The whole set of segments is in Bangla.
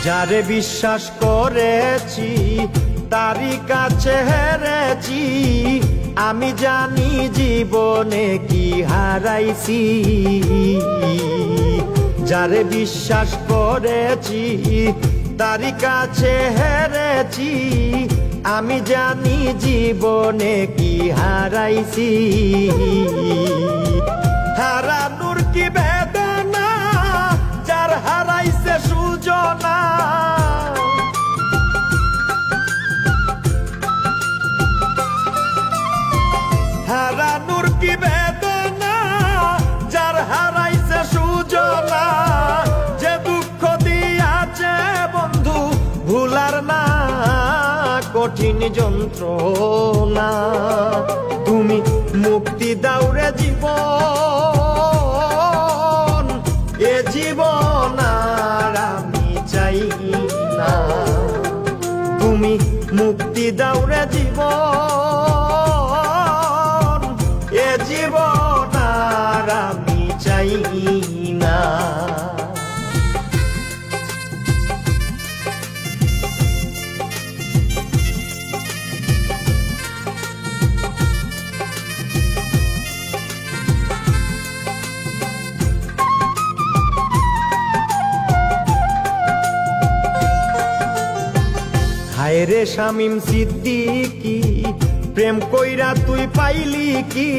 যারে বিশ্বাস করেছি তারই কাছে হেরেছি, আমি জানি জীবনে কি হারাইছি। যারে বিশ্বাস করেছি তারই কাছে হেরেছি, আমি জানি জীবনে কি হারাইছি। হারানোর কি বেদনা যার হারাইছে সুজনা, হারানোর কি বেদনা যার হারাইছে সুজনা। যে দুঃখ দিয়াছে বন্ধু ভুলার না কঠিন যন্ত্রণা, তুমি মুক্তি দাও রে জীবন, এ জীবন আর আমি চাই না। তুমি মুক্তি দাও রে জীবন, এ জীবন আর আমি চাই না। হায় রে শামীম সিদ্দিকী, প্রেম কইরা তুই পাইলি কি?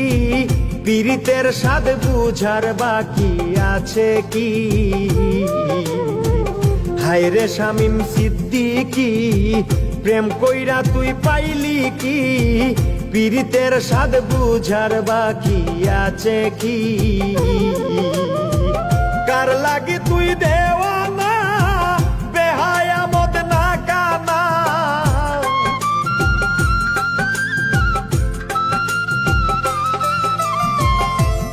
পীড়িতের স্বাদ বুঝার বাকি আছে কি? হায় রে শামীম সিদ্দিকী, প্রেম কইরা তুই পাইলি কি? পীড়িতের স্বাদ বুঝার বাকি আছে কি? কার লাগি তুই দেওয়ানা বেহায়া মদ না কানা,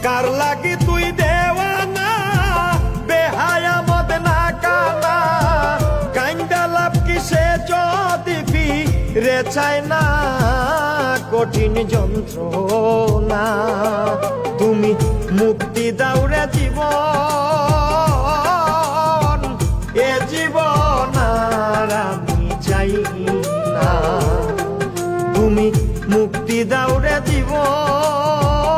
কার লাগি তুই দেওয়ানা বেহায়া মদ না কানা। কাইন্দা লাভ কিসে যদি ফিরে চায় না কঠিন যন্ত্রণা, তুমি মুক্তি দাও রে জীবন, এ জীবন আর আমি চাই না। তুমি মুক্তি দাও রে জীবন,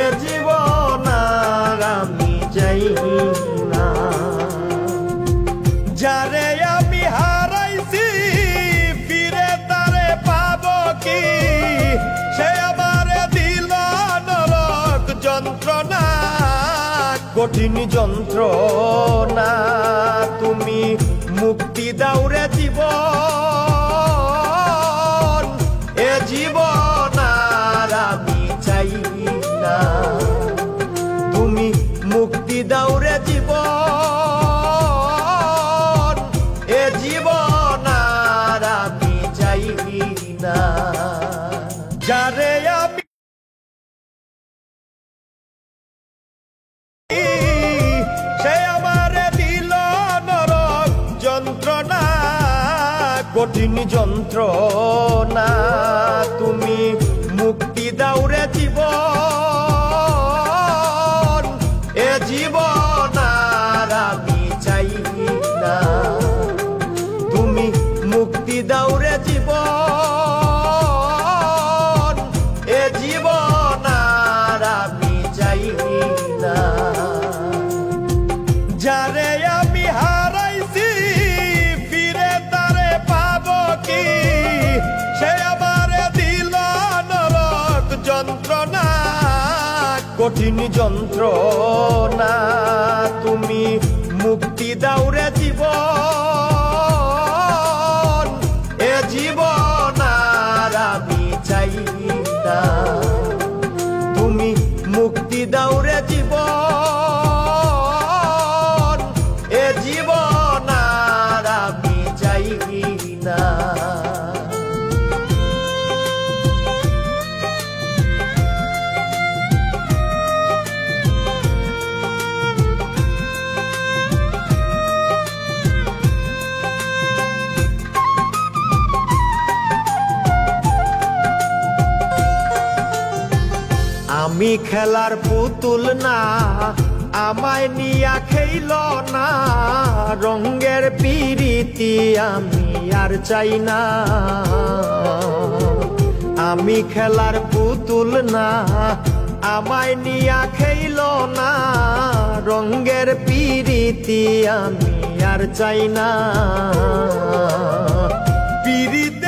এ জীবন আর আমি চাই না। যারে আমি হারাইছি ফিরে তারে পাবো কি? সে আমার দিল নরক যন্ত্রণা, কঠিন যন্ত্রণা। তুমি মুক্তি দাও রে জীবন, এ জীবন আর আমি চাই না। তুমি মুক্তি দাও রে জীবন, এ জীবন আর আমি চাই না। যারে আমি সে আমার দিল নরক যন্ত্রণা, কঠিন যন্ত্রণা। তুমি মুক্তি দাও রে জীবন, এ জীবন আর আমি চাই না। তুমি মুক্তি দাও রে জীবন, এ জীবন আর আমি চাই না। যারে আমি হারাইছি ফিরে তারে পাবো কি? সে আমার দিল নরক যন্ত্রণা, কঠিন যন্ত্রণা। তুমি মুক্তি দাও রে জীবন, এ জীবন আর আমি চাই না। তুমি মুক্তি দাও রে জীবন, এ জীবন আর আমি চাই না। আমি খেলার পুতুল না, আমায় নিয়া খেইল না। রঙের পিরিতি আমি আর চাই না। আমি খেলার পুতুল না, আমায় নিয়া খেইল না। রঙের পিরিতি আমি আর চাই না। পিরিতি